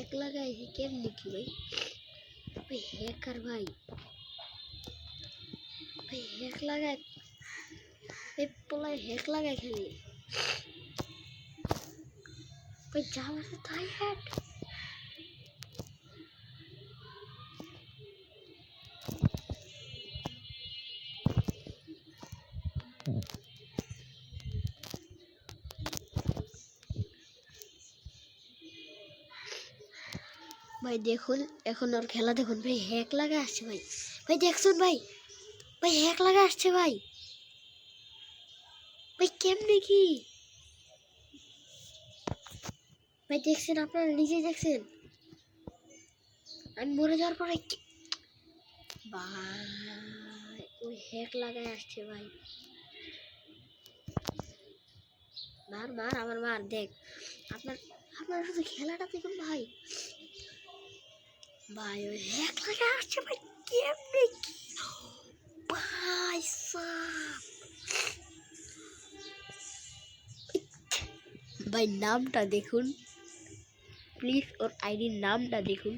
এক লাগাই কেমনি কি ভাই? ভাই হ্যাকার ভাই, ভাই হ্যাক লাগায়, এই পোলায় হ্যাক লাগায় খেলি ভাই, যাওয়া তাই হ্যাক। ভাই দেখুন এখন ওর খেলা দেখুন ভাই, হ্যাক লাগা আসছে ভাই, ভাই দেখছুন ভাই, ভাই হ্যাক লাগা আসছে ভাই, ভাই কেমনে কি ভাই দেখছেন, আপনারা নিজেই দেখছেন আমি মরে যাওয়ার পরে ভাই ওই হ্যাক লাগায় আসছে ভাই। মার মার আমার মার, দেখ আপনার, আপনারা শুধু খেলাটা দেখুন ভাই, ভাই ওই হ্যাক লাগায় আসছে ভাই, কেমনে কি ভাই সাব। ভাই নামটা দেখুন প্লিজ, ওর আইডির নামটা দেখুন।